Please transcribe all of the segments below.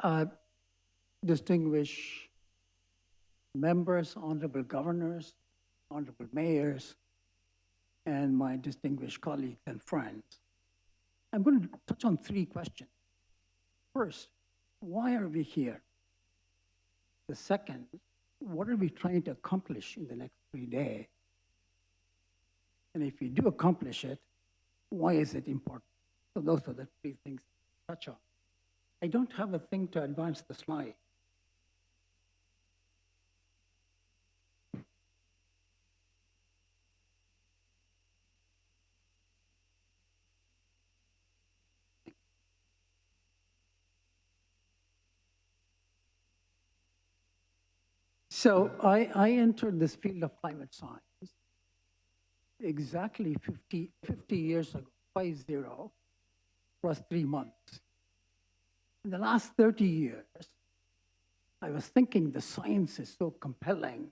Uh, Distinguished members, honorable governors, honorable mayors, and my distinguished colleagues and friends. I'm going to touch on three questions. First, why are we here? The second, what are we trying to accomplish in the next 3 days? And if we do accomplish it, why is it important? So those are the three things to touch on. I don't have a thing to advance the slide. So I entered this field of climate science exactly 50 years ago, 50 plus 3 months. In the last 30 years, I was thinking the science is so compelling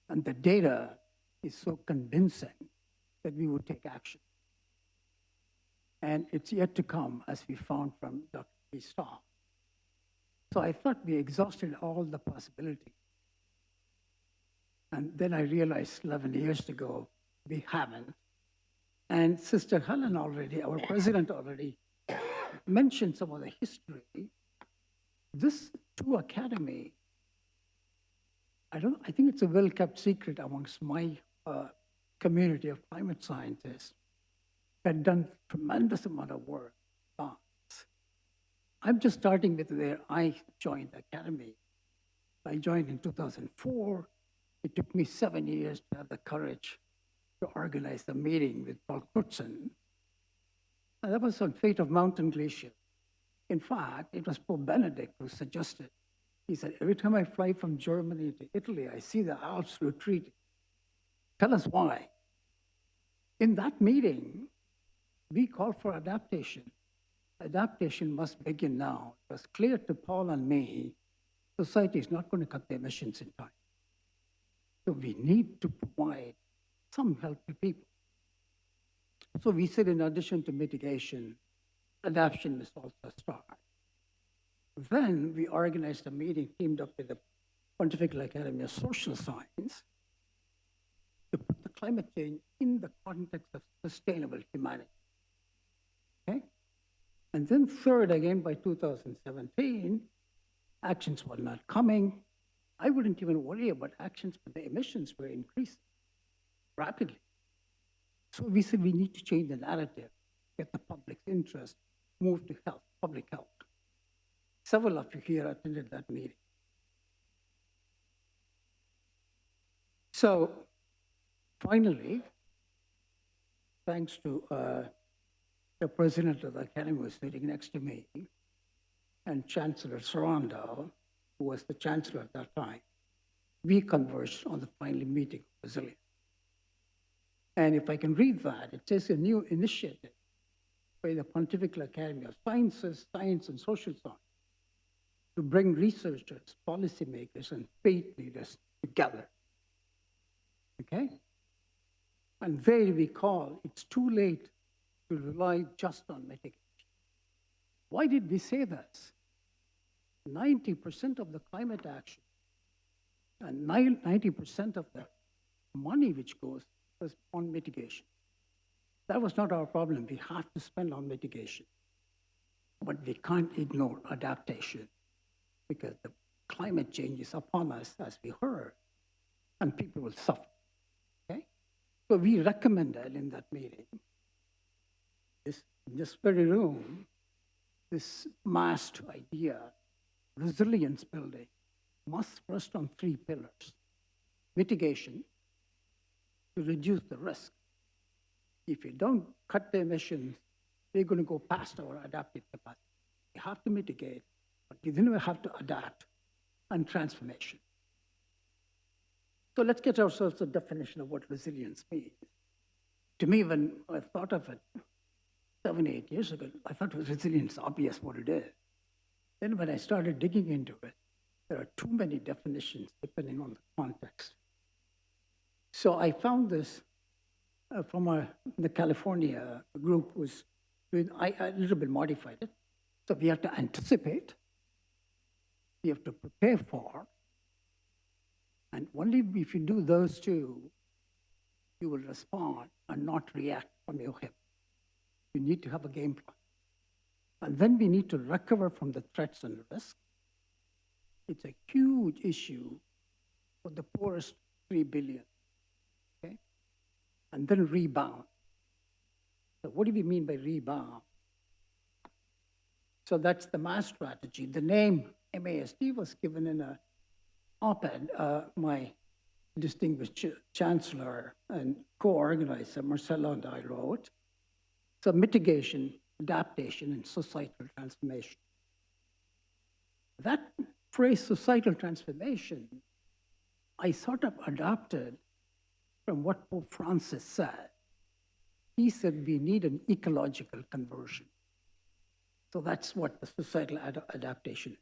and the data is so convincing that we would take action. And it's yet to come, as we found from Dr. Starr. So I thought we exhausted all the possibilities. And then I realized 11 years ago, we haven't. And Sister Helen already, our president already mentioned some of the history. This two Academy, I think it's a well-kept secret amongst my community of climate scientists, had done tremendous amount of work. I'm just starting with where I joined the Academy. I joined in 2004. It took me 7 years to have the courage to organize the meeting with Paul Crutzen. And that was on fate of mountain glacier. In fact, it was Pope Benedict who suggested. He said, every time I fly from Germany to Italy, I see the Alps retreating. Tell us why. In that meeting, we called for adaptation. Adaptation must begin now. It was clear to Paul and me, society is not going to cut the emissions in time. So we need to provide some help to people. So we said, in addition to mitigation, adaptation must also start. Then we organized a meeting, teamed up with the Pontifical Academy of Social Science, to put the climate change in the context of sustainable humanity. Okay? And then third, again, by 2017, actions were not coming. I wouldn't even worry about actions, but the emissions were increasing rapidly. So we said we need to change the narrative, get the public's interest, move to health, public health. Several of you here attended that meeting. So finally, thanks to the president of the Academy was sitting next to me, and Chancellor Sarando, who was the chancellor at that time, we conversed on the final meeting of resilience. And if I can read that, it says a new initiative by the Pontifical Academy of Sciences, Science and Social Science to bring researchers, policymakers, and faith leaders together. Okay? And there we call it's too late to rely just on mitigation. Why did we say this? 90% of the climate action and 90% of the money which goes was on mitigation. That was not our problem. We have to spend on mitigation. But we can't ignore adaptation because the climate change is upon us, as we heard, and people will suffer. Okay? So we recommended in that meeting, in this very room, this MAST idea, resilience building, must rest on 3 pillars. Mitigation, to reduce the risk. If you don't cut the emissions, we're going to go past our adaptive capacity. We have to mitigate, but then we have to adapt, and transformation. So let's get ourselves a definition of what resilience means. To me, when I thought of it 7, 8 years ago, I thought it was resilience, obvious what it is. Then when I started digging into it, there are too many definitions depending on the context. So I found this from the California group was doing, I a little bit modified it. So we have to anticipate, you have to prepare for. And only if you do those two, you will respond and not react from your hip. You need to have a game plan. And then we need to recover from the threats and risks. It's a huge issue for the poorest 3 billion, okay? And then rebound. So what do we mean by rebound? So that's the MAST strategy. The name MAST was given in an op-ed my distinguished chancellor and co-organizer, Marcelo, and I wrote. So mitigation, adaptation, and societal transformation. That phrase, societal transformation, I sort of adopted from what Pope Francis said. He said we need an ecological conversion. So that's what the societal adaptation is.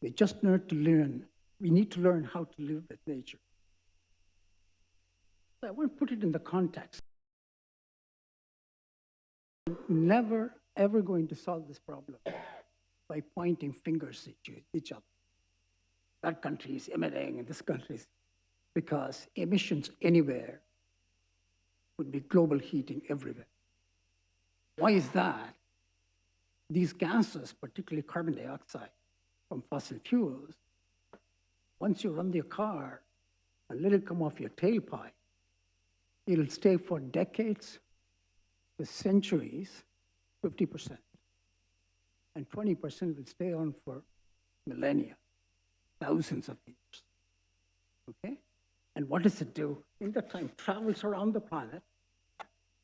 We just need to learn. We need to learn how to live with nature. So I want to put it in the context. Never, ever going to solve this problem by pointing fingers at each other. That country is emitting, and this country is, because emissions anywhere would be global heating everywhere. Why is that? These gases, particularly carbon dioxide from fossil fuels, once you run your car and let it come off your tailpipe, it'll stay for decades, for centuries, 50%. And 20% will stay on for millennia, thousands of years, okay? And what does it do? In that time, travels around the planet,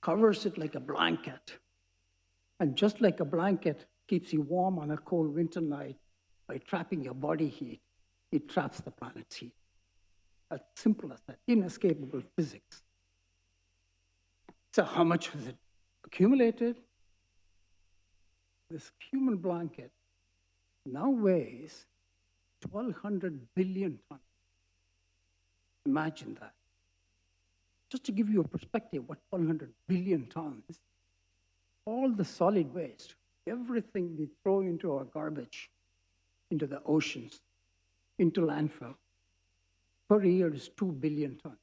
covers it like a blanket, and just like a blanket keeps you warm on a cold winter night by trapping your body heat, it traps the planet's heat. As simple as that, inescapable physics. So how much has it accumulated? This human blanket now weighs 1,200 billion tons. Imagine that. Just to give you a perspective, what 1,200 billion tons, all the solid waste, everything we throw into our garbage, into the oceans, into landfill, per year is 2 billion tons.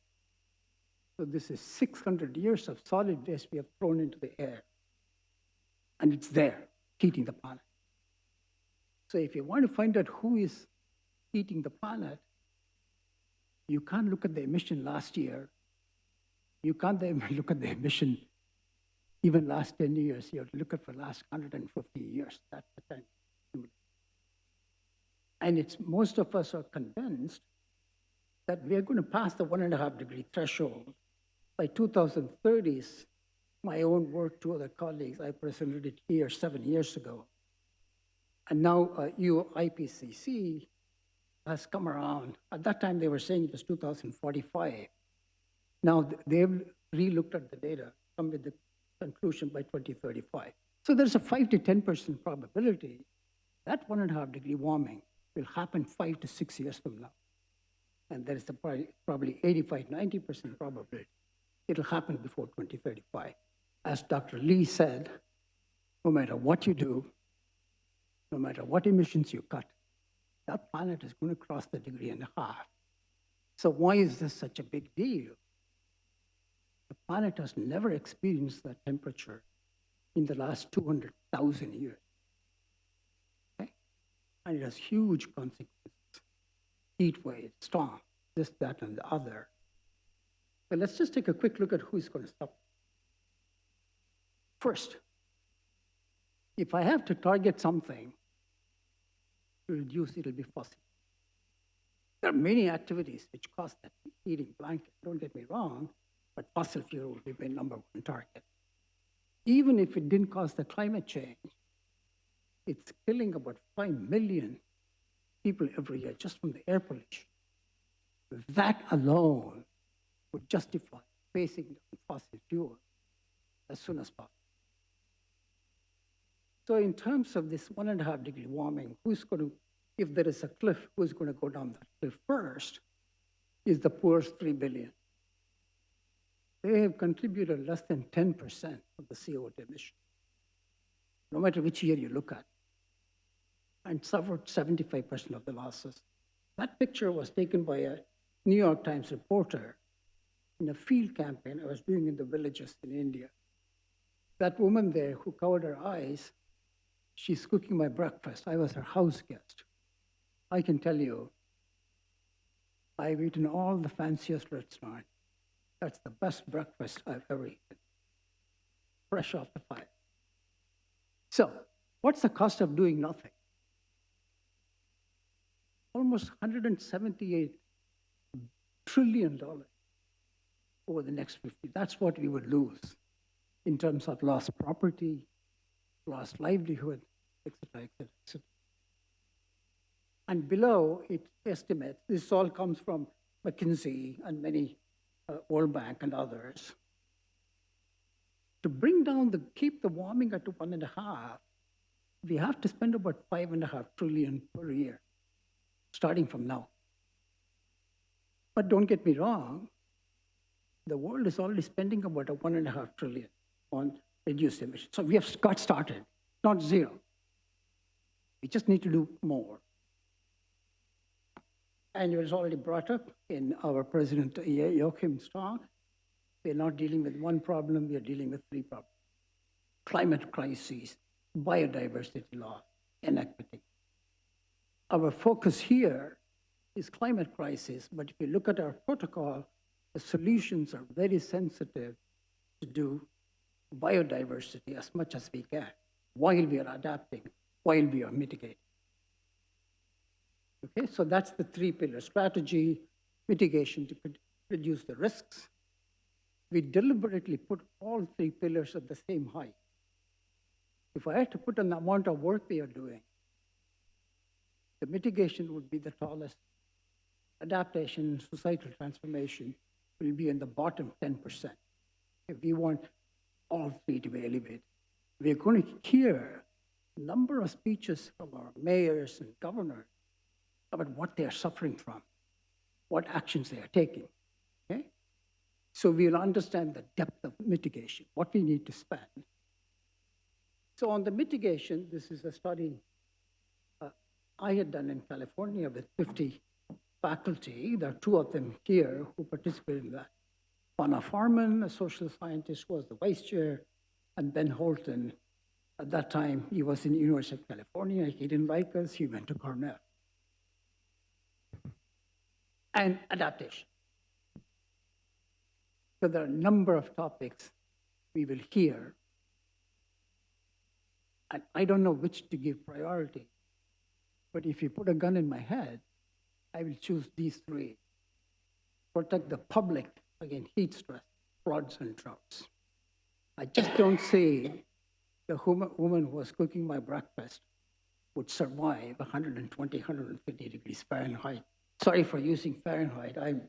So this is 600 years of solid waste we have thrown into the air. And it's there, heating the planet. So if you want to find out who is heating the planet, you can't look at the emission last year. You can't look at the emission even last 10 years. You have to look at the last 150 years. That's the time. And it's, most of us are convinced that we are going to pass the 1.5 degree threshold. By 2030s, my own work, two other colleagues, I presented it here 7 years ago. And now IPCC has come around. At that time, they were saying it was 2045. Now they've re-looked at the data, come with the conclusion by 2035. So there's a 5 to 10% probability that 1.5 degree warming will happen 5 to 6 years from now. And there is a probably 85, 90% probability it'll happen before 2035. As Dr. Lee said, no matter what you do, no matter what emissions you cut, that planet is going to cross the 1.5 degrees. So why is this such a big deal? The planet has never experienced that temperature in the last 200,000 years. Okay? And it has huge consequences. Heat waves, storm, this, that, and the other. But let's just take a quick look at who's going to stop. First, if I have to target something to reduce, it'll be fossil. There are many activities which cause that heating blanket, don't get me wrong, but fossil fuel will be my number one target. Even if it didn't cause the climate change, it's killing about 5 million people every year just from the air pollution. That alone would justify phasing down fossil fuel as soon as possible. So in terms of this 1.5 degree warming, who's going to, if there is a cliff, who's going to go down that cliff first is the poorest 3 billion. They have contributed less than 10% of the CO2 emission, no matter which year you look at. and suffered 75% of the losses. That picture was taken by a New York Times reporter in a field campaign I was doing in the villages in India. That woman there who covered her eyes, she's cooking my breakfast. I was her house guest. I can tell you, I've eaten all the fanciest restaurants. That's the best breakfast I've ever eaten, fresh off the fire. So, what's the cost of doing nothing? Almost $178 trillion over the next 50. That's what we would lose in terms of lost property, lost livelihood, etc., etc., etc. And below, it estimates, this all comes from McKinsey and many World Bank and others. To bring down keep the warming at 1.5, we have to spend about $5.5 trillion per year, starting from now. But don't get me wrong, the world is already spending about $1.5 trillion on reduced emissions. So we have got started, not zero. We just need to do more. And it was already brought up in our President Joachim's talk. We're not dealing with one problem, we are dealing with 3 problems. Climate crises, biodiversity loss, inequity. Our focus here is climate crisis, but if you look at our protocol, the solutions are very sensitive to do biodiversity as much as we can, while we are adapting, while we are mitigating. Okay, so that's the 3-pillar strategy: mitigation to reduce the risks. We deliberately put all 3 pillars at the same height. If I had to put an amount of work we are doing, the mitigation would be the tallest. Adaptation, societal transformation will be in the bottom 10%. If we want all 3 to be elevated, we're going to hear a number of speeches from our mayors and governors about what they are suffering from, what actions they are taking, okay? So we'll understand the depth of mitigation, what we need to spend. So on the mitigation, this is a study I had done in California with 50 faculty. There are 2 of them here who participated in that. Panna Farman, a social scientist, was the vice chair, and Ben Holton. At that time, he was in the University of California. He didn't like us, he went to Cornell. And adaptation. So there are a number of topics we will hear. And I don't know which to give priority, but if you put a gun in my head, I will choose these 3. Protect the public against heat stress, floods, and droughts. I just don't see the woman who was cooking my breakfast would survive 120, 150 degrees Fahrenheit. Sorry for using Fahrenheit. I've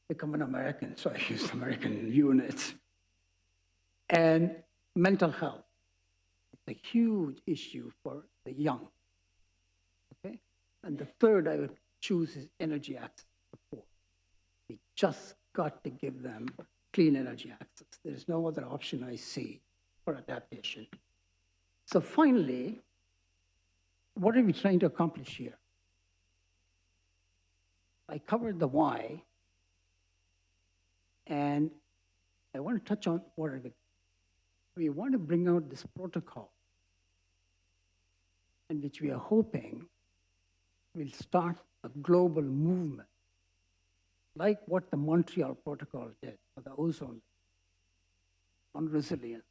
become an American, so I use American units. And mental health. It's a huge issue for the young. Okay? And the 3rd I would choose is energy access support. We just got to give them clean energy access. There's no other option I see for adaptation. So finally, what are we trying to accomplish here? I covered the why, and I want to touch on what are we want to bring out this protocol, in which we are hoping will start a global movement, like what the Montreal Protocol did for the ozone on resilience,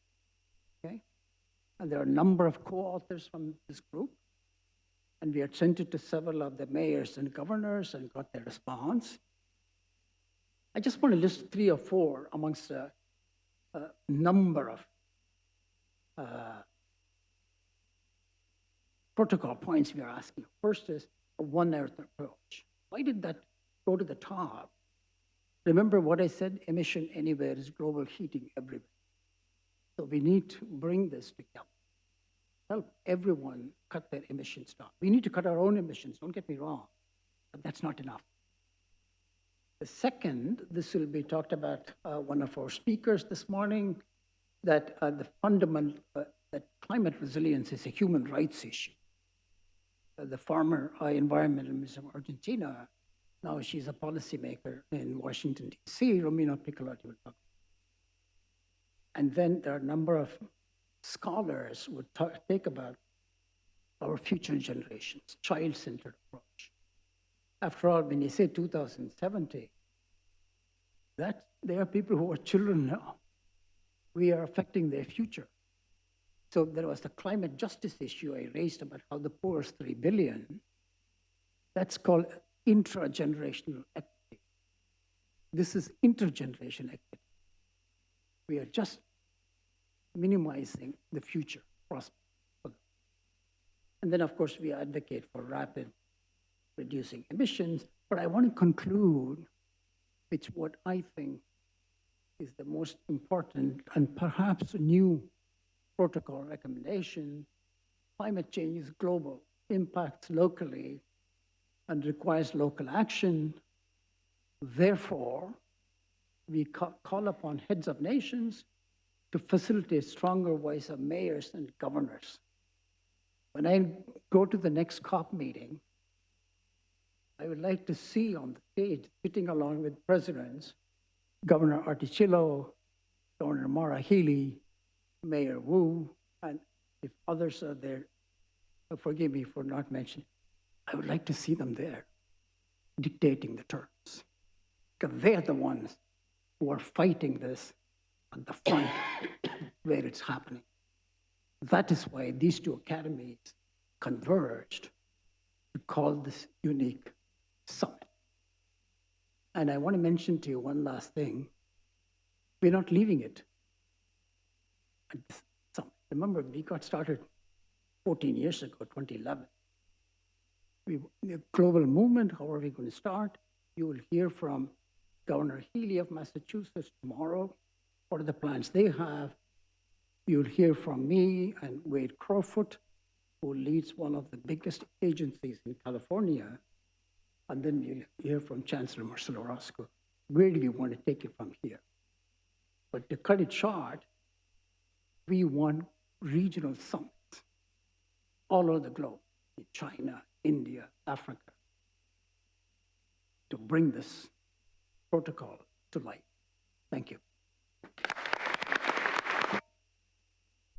okay? And there are a number of co-authors from this group, and we had sent it to several of the mayors and governors and got their response. I just want to list 3 or 4 amongst a number of protocol points we are asking. First is a one Earth approach. Why did that go to the top? Remember what I said, emission anywhere is global heating everywhere. So we need to bring this together. Help everyone cut their emissions down. We need to cut our own emissions, don't get me wrong, but that's not enough. The second, this will be talked about one of our speakers this morning, that the fundamental, that climate resilience is a human rights issue. the former environmental minister of Argentina. Now she's a policymaker in Washington, D.C., Romina Piccolotti will talk. And then there are a number of scholars who would think about our future generations, child-centered approach. After all, when you say 2070, that there are people who are children now. We are affecting their future. So there was the climate justice issue I raised about how the poor is 3 billion. That's called intragenerational equity. This is intergenerational equity. We are just minimizing the future prospect for them. And then, of course, we advocate for rapid reducing emissions. But I want to conclude with what I think is the most important and perhaps new protocol recommendation. Climate change is global, impacts locally, and requires local action. Therefore, we call upon heads of nations to facilitate stronger voice of mayors and governors. When I go to the next COP meeting, I would like to see on the stage, sitting along with presidents, Governor Articillo, Governor Maura Healey, Mayor Wu, and if others are there, forgive me for not mentioning, I would like to see them there dictating the terms, because they're the ones who are fighting this on the front where it's happening. That is why these two academies converged to call this unique summit. And I want to mention to you one last thing. We're not leaving it at this summit. Remember, we got started 14 years ago, 2011. The global movement, how are we going to start? You will hear from Governor Healey of Massachusetts tomorrow. What are the plans they have? You'll hear from me and Wade Crowfoot, who leads one of the biggest agencies in California. And then you'll hear from Chancellor Marcelo Orozco. Where do we want to take it from here? But to cut it short, we want regional summits all over the globe, in China, India, Africa, to bring this protocol to life. Thank you.